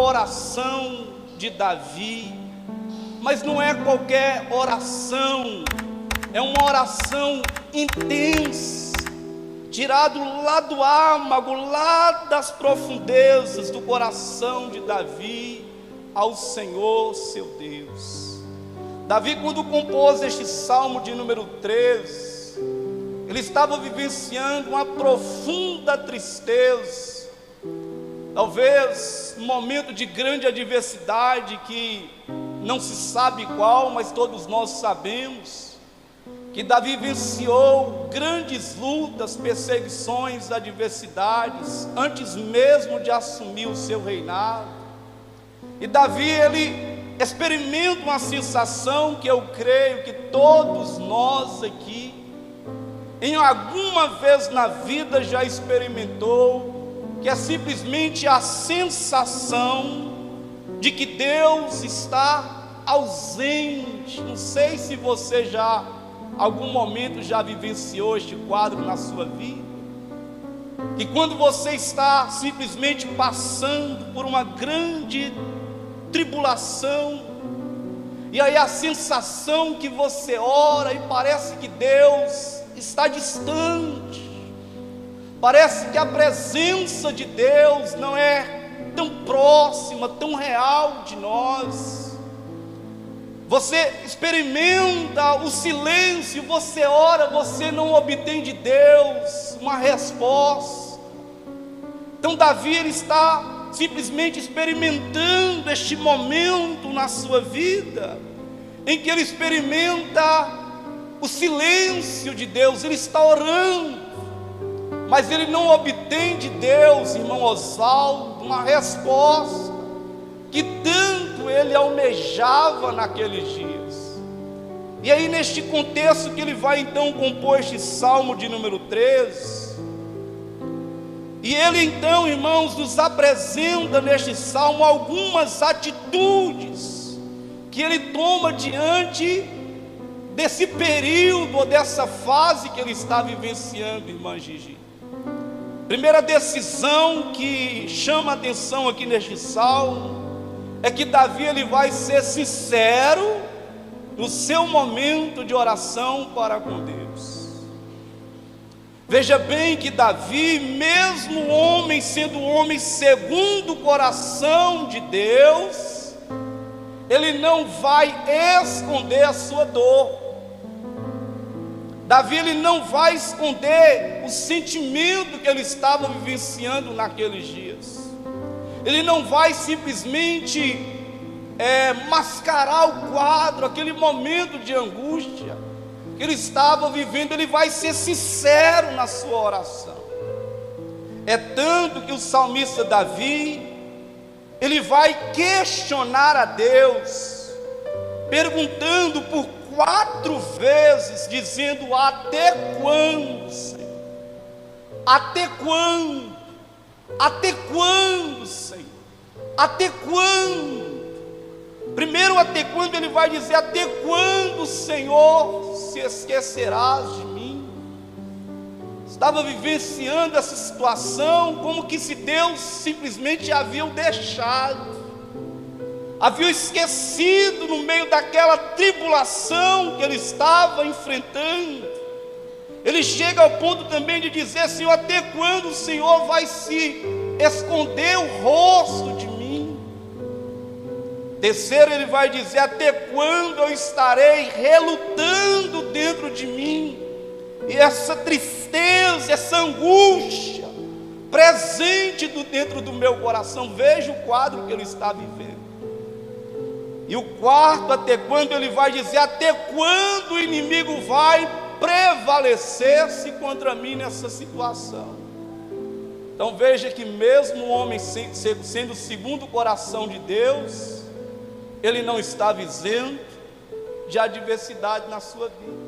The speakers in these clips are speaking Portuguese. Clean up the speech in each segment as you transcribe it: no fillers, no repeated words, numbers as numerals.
oração de Davi, mas não é qualquer oração, é uma oração intensa, tirado lá do âmago, lá das profundezas do coração de Davi ao Senhor seu Deus. Davi, quando compôs este salmo de número 13, ele estava vivenciando uma profunda tristeza, talvez um momento de grande adversidade que não se sabe qual, mas todos nós sabemos que Davi vivenciou grandes lutas, perseguições, adversidades, antes mesmo de assumir o seu reinado. E Davi, ele experimenta uma sensação que eu creio que todos nós aqui, em alguma vez na vida já experimentou, que é simplesmente a sensação de que Deus está ausente. Não sei se você já, algum momento já vivenciou este quadro na sua vida, que quando você está simplesmente passando por uma grande tribulação, e aí a sensação que você ora e parece que Deus está distante, parece que a presença de Deus não é tão próxima, tão real de nós. Você experimenta o silêncio, você ora, você não obtém de Deus uma resposta. Então Davi, ele está simplesmente experimentando este momento na sua vida, em que ele experimenta o silêncio de Deus. Ele está orando, mas ele não obtém de Deus, irmão Oswaldo, uma resposta que tanto ele almejava naqueles dias. E aí, neste contexto que ele vai então compor este salmo de número 13, e ele então, irmãos, nos apresenta neste salmo algumas atitudes que ele toma diante desse período, ou dessa fase que ele está vivenciando, irmã Gigi. Primeira decisão que chama a atenção aqui neste salmo é que Davi, ele vai ser sincero no seu momento de oração para com Deus. Veja bem que Davi, mesmo homem, sendo um homem segundo o coração de Deus, ele não vai esconder a sua dor. Davi, ele não vai esconder o sentimento que ele estava vivenciando naqueles dias. Ele não vai simplesmente mascarar o quadro, aquele momento de angústia que ele estava vivendo. Ele vai ser sincero na sua oração. É tanto que o salmista Davi, ele vai questionar a Deus, perguntando por 4 vezes, dizendo: até quando, Senhor? Até quando? Até quando, Senhor? Até quando? Primeiro, até quando ele vai dizer: até quando, Senhor, se esquecerás de mim? Estava vivenciando essa situação como que se Deus simplesmente havia o deixado, havia esquecido no meio daquela tribulação que ele estava enfrentando. Ele chega ao ponto também de dizer: Senhor, até quando o Senhor vai se esconder o rosto de mim? Terceiro, ele vai dizer: até quando eu estarei relutando dentro de mim, e essa tristeza, essa angústia presente dentro do meu coração? Veja o quadro que ele está vivendo. E o quarto, até quando, ele vai dizer: até quando o inimigo vai prevalecer-se contra mim nessa situação? Então veja que mesmo o homem sendo segundo o coração de Deus, ele não estava isento de adversidade na sua vida.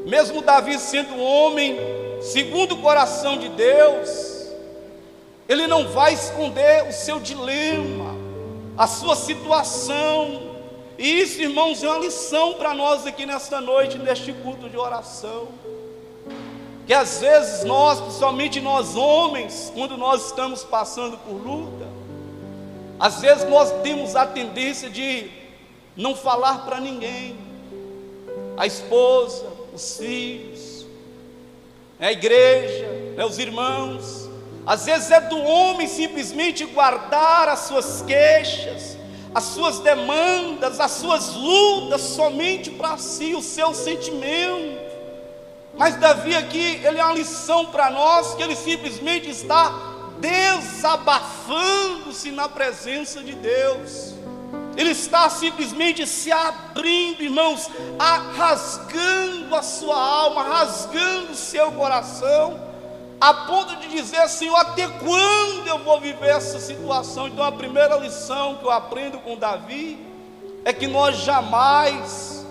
Mesmo Davi sendo um homem segundo o coração de Deus, ele não vai esconder o seu dilema, a sua situação. E isso, irmãos, é uma lição para nós aqui nesta noite, neste culto de oração, que às vezes nós, principalmente nós homens, quando nós estamos passando por luta, Às vezes nós temos a tendência de não falar para ninguém, a esposa, os filhos, a igreja, os irmãos. Às vezes é do homem simplesmente guardar as suas queixas, as suas demandas, as suas lutas somente para si, o seu sentimento. Mas Davi aqui, ele é uma lição para nós, que ele simplesmente está desabafando-se na presença de Deus. Ele está simplesmente se abrindo, irmãos, rasgando a sua alma, rasgando o seu coração, a ponto de dizer: Senhor, até quando eu vou viver essa situação? Então a primeira lição que eu aprendo com Davi é que nós jamais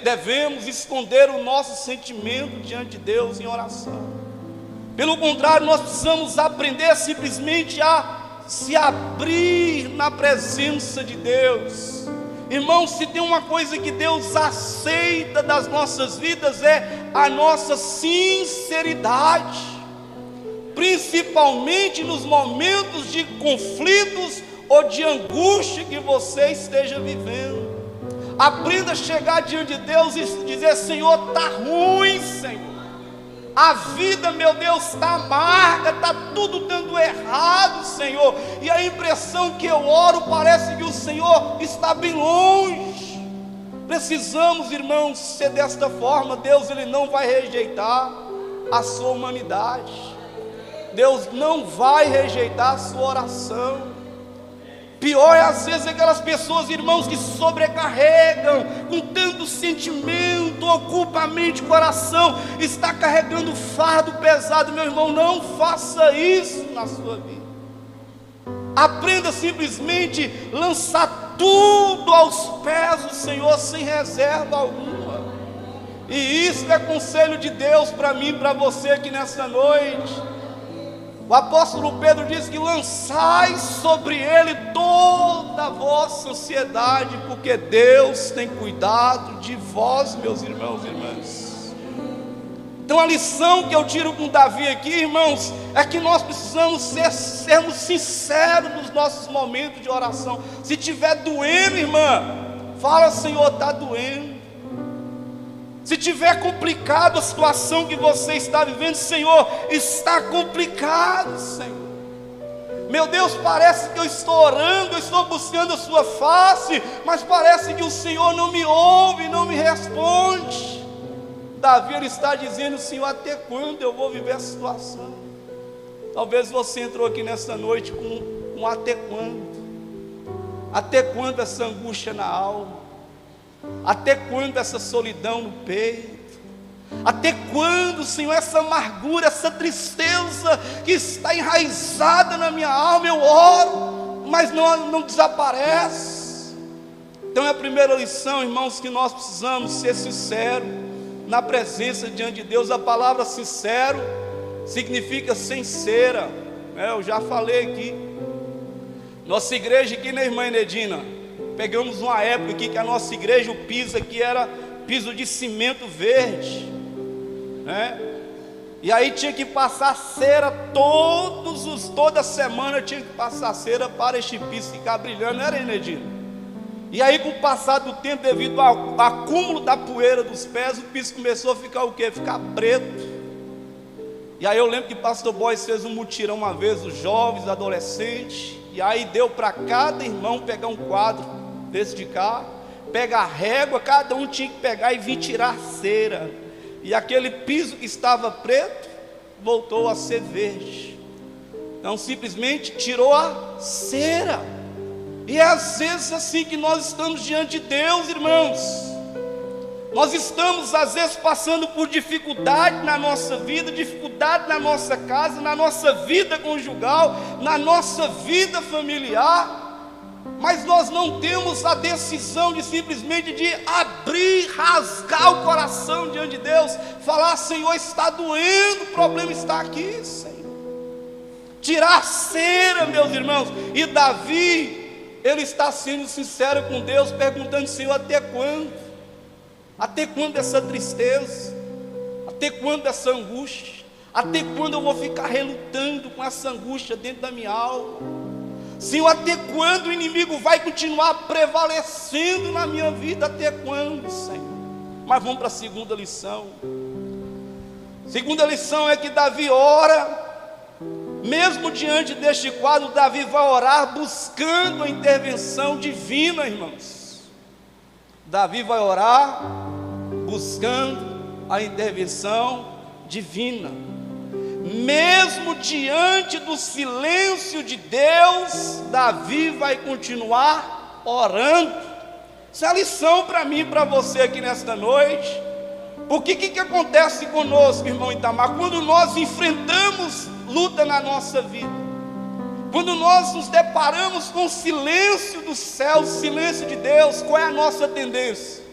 devemos esconder o nosso sentimento diante de Deus em oração. Pelo contrário, nós precisamos aprender simplesmente a se abrir na presença de Deus. Irmãos, se tem uma coisa que Deus aceita das nossas vidas, é a nossa sinceridade, principalmente nos momentos de conflitos ou de angústia que você esteja vivendo. Aprenda a chegar diante de Deus e dizer: Senhor, está ruim, Senhor, a vida, meu Deus, está amarga, está tudo dando errado, Senhor, e a impressão que eu oro parece que o Senhor está bem longe. Precisamos, irmãos, ser desta forma. Deus, Ele não vai rejeitar a sua humanidade, Deus não vai rejeitar a sua oração. Pior é às vezes aquelas pessoas, irmãos, que sobrecarregam com tanto sentimento, ocupa a mente, o coração, está carregando fardo pesado. Meu irmão, não faça isso na sua vida. Aprenda simplesmente lançar tudo aos pés do Senhor, sem reserva alguma. E isso é conselho de Deus para mim e para você aqui nessa noite. O apóstolo Pedro diz que lançai sobre ele toda a vossa ansiedade, porque Deus tem cuidado de vós, meus irmãos e irmãs. Então a lição que eu tiro com Davi aqui, irmãos, é que nós precisamos sermos sinceros nos nossos momentos de oração. Se estiver doendo, irmã, fala: Senhor, está doendo. Se tiver complicado a situação que você está vivendo: Senhor, está complicado, Senhor. Meu Deus, parece que eu estou orando, eu estou buscando a sua face, mas parece que o Senhor não me ouve, não me responde. Davi, ele está dizendo: Senhor, até quando eu vou viver essa situação? Talvez você entrou aqui nessa noite com até quando? Até quando essa angústia na alma? Até quando essa solidão no peito? Até quando, Senhor, essa amargura, essa tristeza que está enraizada na minha alma? Eu oro, mas não desaparece. Então é a primeira lição, irmãos, que nós precisamos ser sinceros na presença diante de Deus. A palavra sincero significa sem cera, eu já falei aqui. Nossa igreja aqui, né, irmã Enedina? Pegamos uma época aqui que a nossa igreja, o piso aqui era piso de cimento verde, né? E aí tinha que passar cera toda semana tinha que passar cera para este piso ficar brilhando, não era, Enedinho? E aí, com o passar do tempo, devido ao acúmulo da poeira dos pés, o piso começou a ficar o quê? Ficar preto. E aí eu lembro que o pastor Boys fez um mutirão uma vez, os jovens, adolescentes, e aí deu para cada irmão pegar um quadro desse de cá, pega a régua, cada um tinha que pegar e vir tirar cera, e aquele piso que estava preto voltou a ser verde. Então simplesmente tirou a cera. E é às vezes assim que nós estamos diante de Deus, irmãos. Nós estamos às vezes passando por dificuldade na nossa vida, dificuldade na nossa casa, na nossa vida conjugal, na nossa vida familiar, mas nós não temos a decisão de simplesmente de abrir, rasgar o coração diante de Deus, falar: Senhor, está doendo, o problema está aqui, Senhor. Tirar a cera, meus irmãos. E Davi, ele está sendo sincero com Deus, perguntando: Senhor, até quando? Até quando essa tristeza? Até quando essa angústia? Até quando eu vou ficar relutando com essa angústia dentro da minha alma? Senhor, até quando o inimigo vai continuar prevalecendo na minha vida? Até quando, Senhor? Mas vamos para a segunda lição. Segunda lição é que Davi ora. Mesmo diante deste quadro, Davi vai orar buscando a intervenção divina, irmãos. Davi vai orar buscando a intervenção divina. Mesmo diante do silêncio de Deus, Davi vai continuar orando. Isso é a lição para mim e para você aqui nesta noite. Porque o que acontece conosco, irmão Itamar? Quando nós enfrentamos luta na nossa vida, quando nós nos deparamos com o silêncio do céu, o silêncio de Deus, qual é a nossa tendência?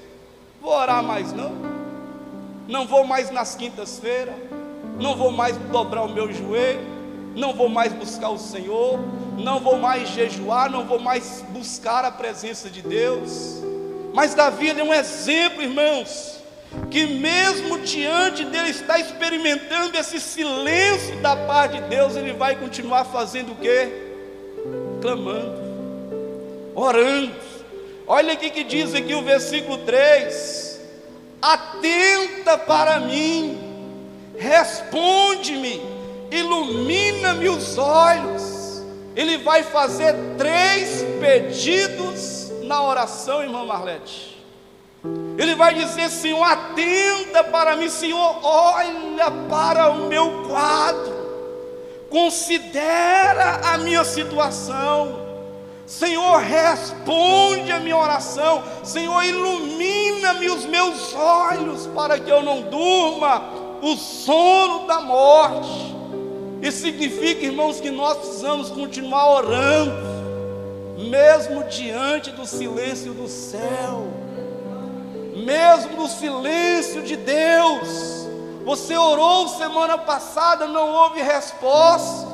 Vou orar mais não vou mais nas quintas-feiras, não vou mais dobrar o meu joelho, não vou mais buscar o Senhor, não vou mais jejuar, não vou mais buscar a presença de Deus. Mas Davi é um exemplo, irmãos, que mesmo diante dele estar experimentando esse silêncio da parte de Deus, ele vai continuar fazendo o quê? Clamando, orando. Olha aqui que diz aqui o versículo 3: atenta para mim, responde-me, ilumina-me os olhos. Ele vai fazer 3 pedidos na oração, irmã Marlete. Ele vai dizer: Senhor, atenta para mim. Senhor, olha para o meu quadro, considera a minha situação. Senhor, responde a minha oração. Senhor, ilumina-me os meus olhos, para que eu não durma o sono da morte. Isso significa, irmãos, que nós precisamos continuar orando, mesmo diante do silêncio do céu, mesmo no silêncio de Deus. Você orou semana passada, não houve resposta.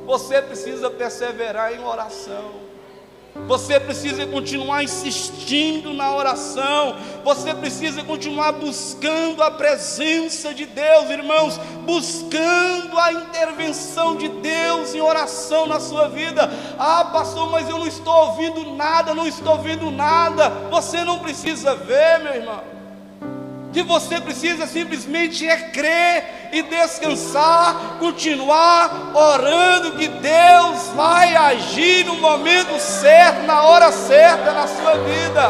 Você precisa perseverar em oração. Você precisa continuar insistindo na oração. Você precisa continuar buscando a presença de Deus, irmãos, buscando a intervenção de Deus em oração na sua vida. Ah, pastor, mas eu não estou ouvindo nada, não estou vendo nada. Você não precisa ver, meu irmão. O que você precisa simplesmente é crer e descansar, continuar orando, que Deus vai agir no momento certo, na hora certa na sua vida.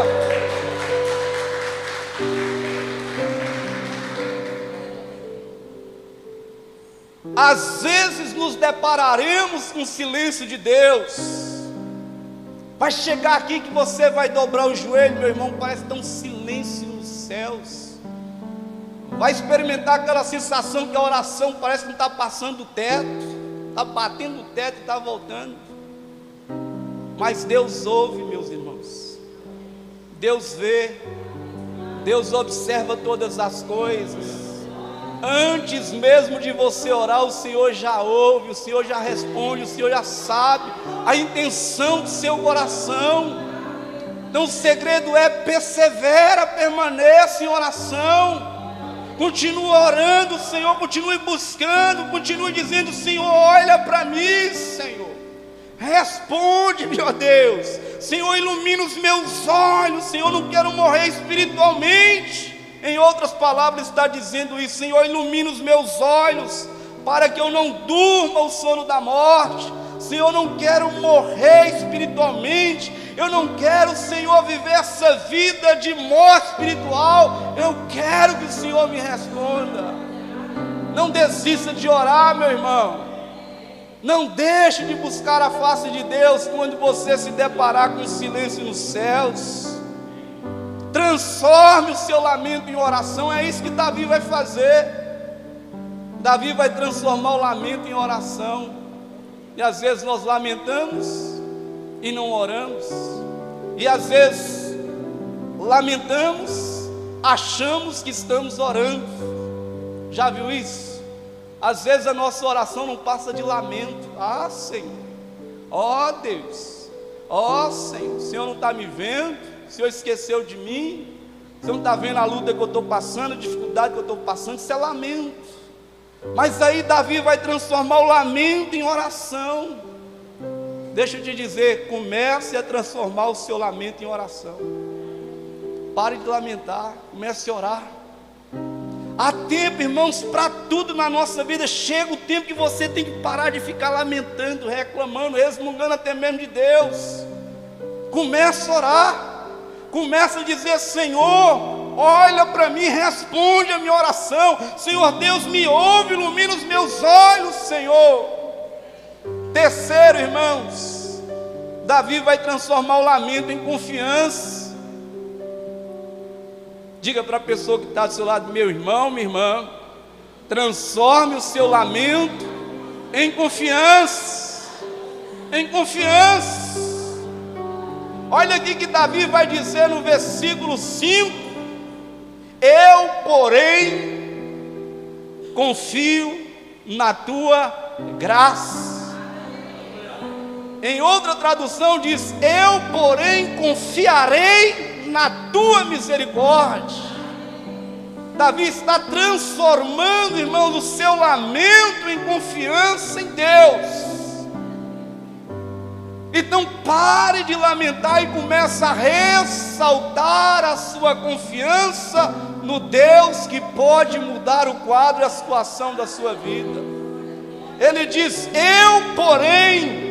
Às vezes nos depararemos com o silêncio de Deus. Vai chegar aqui que você vai dobrar o joelho, meu irmão, parece tão silêncio nos céus. Vai experimentar aquela sensação que a oração parece que não está passando o teto, está batendo o teto e está voltando. Mas Deus ouve, meus irmãos. Deus vê. Deus observa todas as coisas. Antes mesmo de você orar, o Senhor já ouve, o Senhor já responde, o Senhor já sabe a intenção do seu coração. Então o segredo é: persevera, permaneça em oração. Continue orando, Senhor, continue buscando, continue dizendo: Senhor, olha para mim, Senhor, responde-me, ó Deus. Senhor, ilumina os meus olhos. Senhor, não quero morrer espiritualmente. Em outras palavras está dizendo isso: Senhor, ilumina os meus olhos, para que eu não durma o sono da morte. Senhor, eu não quero morrer espiritualmente. Eu não quero, Senhor, viver essa vida de morte espiritual. Eu quero que o Senhor me responda. Não desista de orar, meu irmão. Não deixe de buscar a face de Deus quando você se deparar com o silêncio nos céus. Transforme o seu lamento em oração. É isso que Davi vai fazer. Davi vai transformar o lamento em oração. E às vezes nós lamentamos e não oramos, e às vezes lamentamos, achamos que estamos orando. Já viu isso? Às vezes a nossa oração não passa de lamento. Ah, Senhor, ó Deus, ó Senhor, o Senhor não está me vendo, o Senhor esqueceu de mim, o Senhor não está vendo a luta que eu estou passando, a dificuldade que eu estou passando. Isso é lamento. Mas aí Davi vai transformar o lamento em oração. Deixa eu te dizer, comece a transformar o seu lamento em oração. Pare de lamentar, comece a orar. Há tempo, irmãos, para tudo na nossa vida. Chega o tempo que você tem que parar de ficar lamentando, reclamando, resmungando até mesmo de Deus. Comece a orar. Comece a dizer: Senhor, olha para mim, responde a minha oração. Senhor Deus, me ouve, ilumina os meus olhos, Senhor. Terceiro, irmãos, Davi vai transformar o lamento em confiança. Diga para a pessoa que está do seu lado: meu irmão, minha irmã, transforme o seu lamento em confiança. Em confiança. Olha aqui que Davi vai dizer no versículo 5: eu, porém, confio na tua graça. Em outra tradução diz: eu, porém, confiarei na tua misericórdia. Davi está transformando, irmãos, o seu lamento em confiança em Deus. Então pare de lamentar e comece a ressaltar a sua confiança no Deus que pode mudar o quadro e a situação da sua vida. Ele diz: eu, porém,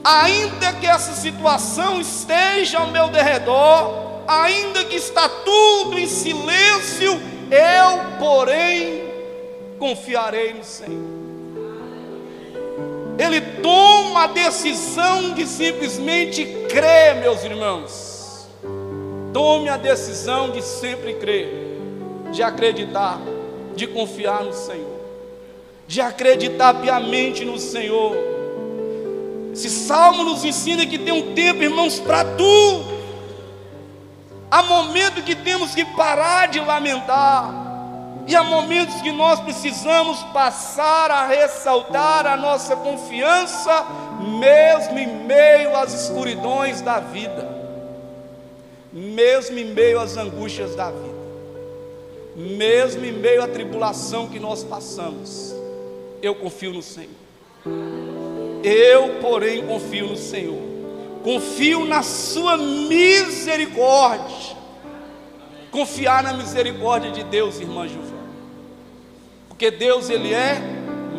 ainda que essa situação esteja ao meu derredor, ainda que está tudo em silêncio, eu, porém, confiarei no Senhor. Ele toma a decisão de simplesmente crer, meus irmãos. Tome a decisão de sempre crer, de acreditar, de confiar no Senhor, de acreditar piamente no Senhor. Esse salmo nos ensina que tem um tempo, irmãos, para tudo. Há momentos que temos que parar de lamentar, e há momentos que nós precisamos passar a ressaltar a nossa confiança, mesmo em meio às escuridões da vida, mesmo em meio às angústias da vida, mesmo em meio à tribulação que nós passamos. Eu confio no Senhor. Eu, porém, confio no Senhor. Confio na sua misericórdia. Confiar na misericórdia de Deus, irmã Giovana, porque Deus, Ele é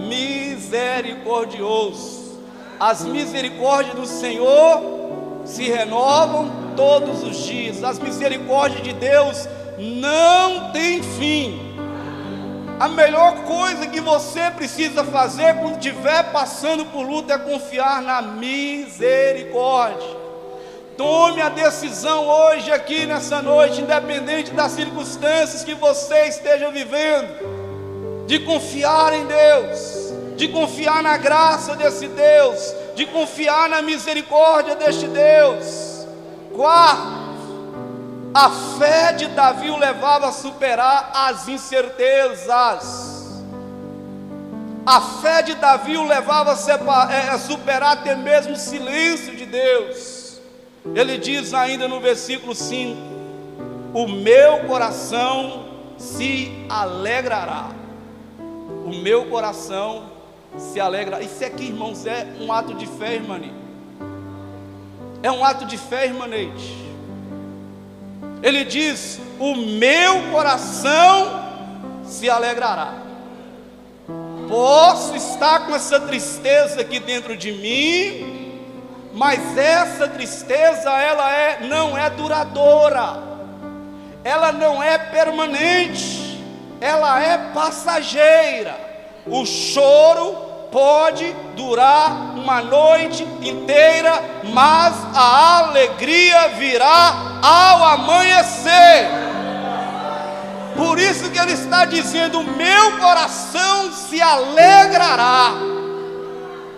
misericordioso. As misericórdias do Senhor se renovam todos os dias. As misericórdias de Deus não têm fim. A melhor coisa que você precisa fazer quando estiver passando por luta é confiar na misericórdia. Tome a decisão hoje, aqui nessa noite, independente das circunstâncias que você esteja vivendo, de confiar em Deus, de confiar na graça desse Deus, de confiar na misericórdia deste Deus. Quarto, a fé de Davi o levava a superar as incertezas. A fé de Davi o levava a superar até mesmo o silêncio de Deus. Ele diz ainda no versículo 5: o meu coração se alegrará. O meu coração se alegrará. Isso aqui, irmãos, é um ato de fé, irmãos. É um ato de fé, irmãos. Ele diz: o meu coração se alegrará. Posso estar com essa tristeza aqui dentro de mim, mas essa tristeza, ela não é duradoura, ela não é permanente, ela é passageira. O choro pode durar uma noite inteira, mas a alegria virá ao amanhecer. Por isso que ele está dizendo: meu coração se alegrará.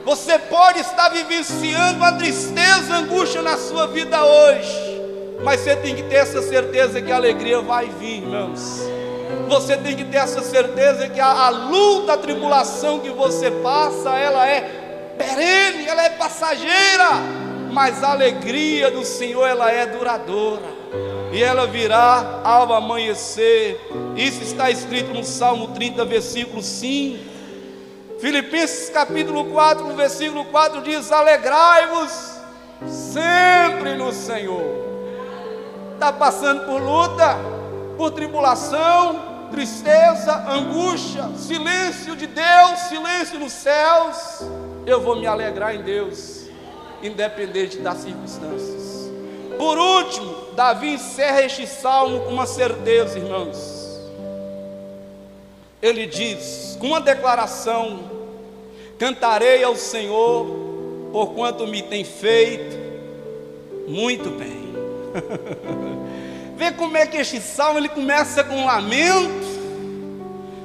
Você pode estar vivenciando uma tristeza, angústia na sua vida hoje, mas você tem que ter essa certeza que a alegria vai vir, irmãos. Você tem que ter essa certeza que a luta, a tribulação que você passa, ela é perene, ela é passageira, mas a alegria do Senhor, ela é duradoura, e ela virá ao amanhecer. Isso está escrito no Salmo 30, versículo 5. Filipenses capítulo 4, no versículo 4 diz: alegrai-vos sempre no Senhor. Está passando por luta, por tribulação, tristeza, angústia, silêncio de Deus, silêncio nos céus, eu vou me alegrar em Deus, independente das circunstâncias. Por último, Davi encerra este salmo com uma certeza, irmãos. Ele diz, com uma declaração: cantarei ao Senhor, porquanto me tem feito muito bem. Vê como é que este salmo ele começa com um lamento.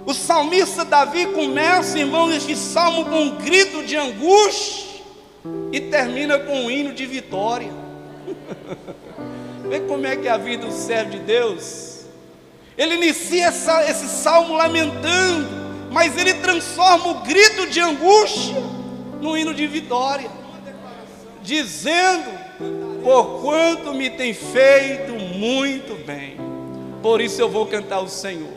O salmista Davi começa, irmão, este salmo com um grito de angústia e termina com um hino de vitória. Vê como é que é a vida do servo de Deus. Ele inicia esse salmo lamentando, mas ele transforma o grito de angústia no hino de vitória, dizendo: porquanto me tem feito muito bem, por isso eu vou cantar ao Senhor.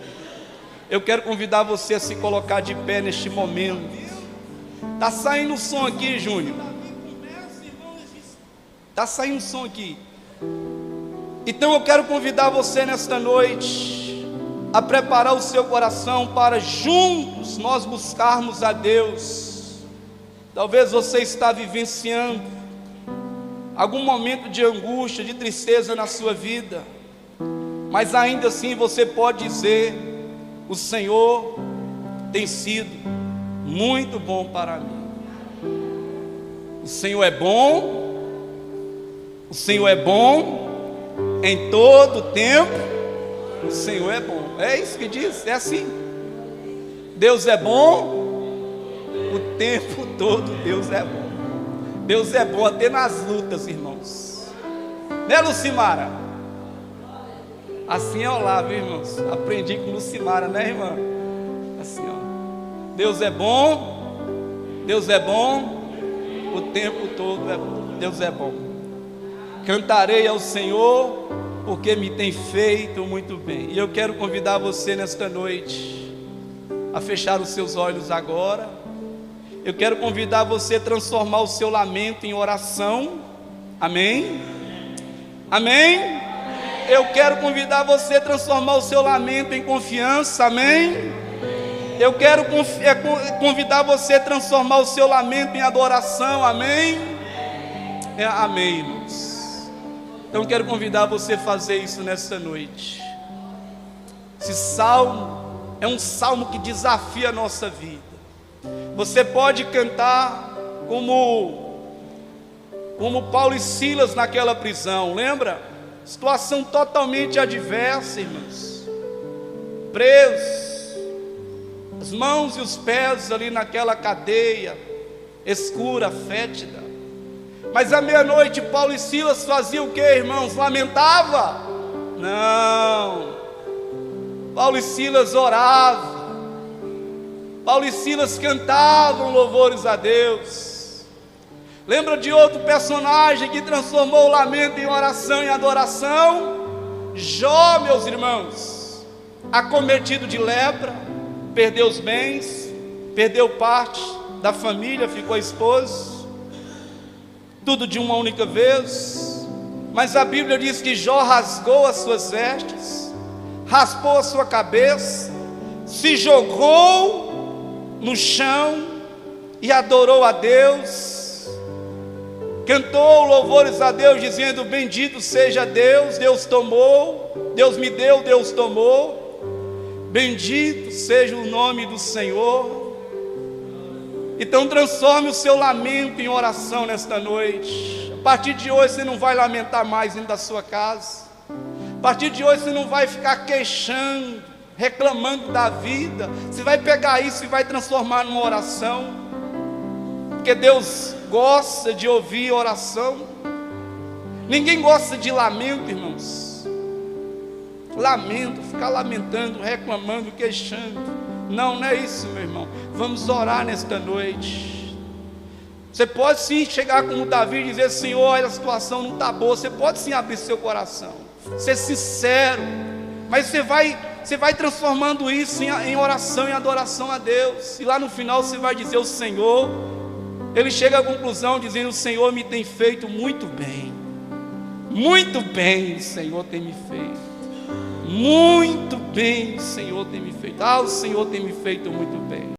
Eu quero convidar você a se colocar de pé neste momento. Está saindo o som aqui, Júnior? Está saindo o som aqui. Então eu quero convidar você nesta noite a preparar o seu coração para juntos nós buscarmos a Deus. Talvez você está vivenciando algum momento de angústia, de tristeza na sua vida, mas ainda assim você pode dizer: o Senhor tem sido muito bom para mim. O Senhor é bom, o Senhor é bom em todo tempo, o Senhor é bom. É isso que diz, é assim. Deus é bom o tempo todo, Deus é bom. Deus é bom até nas lutas, irmãos. Né, Lucimara? Assim é lá, viu, irmãos? Aprendi com Lucimara, né, irmã? Assim, ó. Deus é bom, Deus é bom, o tempo todo é bom. Deus é bom. Cantarei ao Senhor, porque me tem feito muito bem. E eu quero convidar você nesta noite a fechar os seus olhos agora. Eu quero convidar você a transformar o seu lamento em oração. Amém? Amém? Eu quero convidar você a transformar o seu lamento em confiança. Amém? Eu quero convidar você a transformar o seu lamento em adoração. Amém? Amém, irmãos. Então eu quero convidar você a fazer isso nessa noite. Esse salmo é um salmo que desafia a nossa vida. Você pode cantar como Paulo e Silas naquela prisão, lembra? Situação totalmente adversa, irmãos. Presos, as mãos e os pés ali naquela cadeia escura, fétida. Mas à meia-noite Paulo e Silas faziam o que, irmãos? Lamentava? Não. Paulo e Silas oravam. Paulo e Silas cantavam louvores a Deus. Lembra de outro personagem que transformou o lamento em oração e adoração? Jó, meus irmãos, acometido de lepra, perdeu os bens, perdeu parte da família, ficou esposo, tudo de uma única vez. Mas a Bíblia diz que Jó rasgou as suas vestes, raspou a sua cabeça, se jogou no chão e adorou a Deus, cantou louvores a Deus, dizendo: bendito seja Deus, Deus tomou, Deus me deu, Deus tomou, bendito seja o nome do Senhor. Então transforme o seu lamento em oração nesta noite. A partir de hoje você não vai lamentar mais dentro da sua casa. A partir de hoje você não vai ficar queixando, reclamando da vida. Você vai pegar isso e vai transformar numa oração, porque Deus gosta de ouvir oração. Ninguém gosta de lamento, irmãos. Lamento, ficar lamentando, reclamando, queixando. Não é isso, meu irmão. Vamos orar nesta noite. Você pode sim chegar como Davi e dizer: Senhor, a situação não está boa. Você pode sim abrir seu coração, ser sincero, mas você vai Você vai transformando isso em oração e adoração a Deus. E lá no final você vai dizer: o Senhor, ele chega à conclusão dizendo: o Senhor me tem feito muito bem. Muito bem o Senhor tem me feito. Muito bem o Senhor tem me feito. Ah, o Senhor tem me feito muito bem.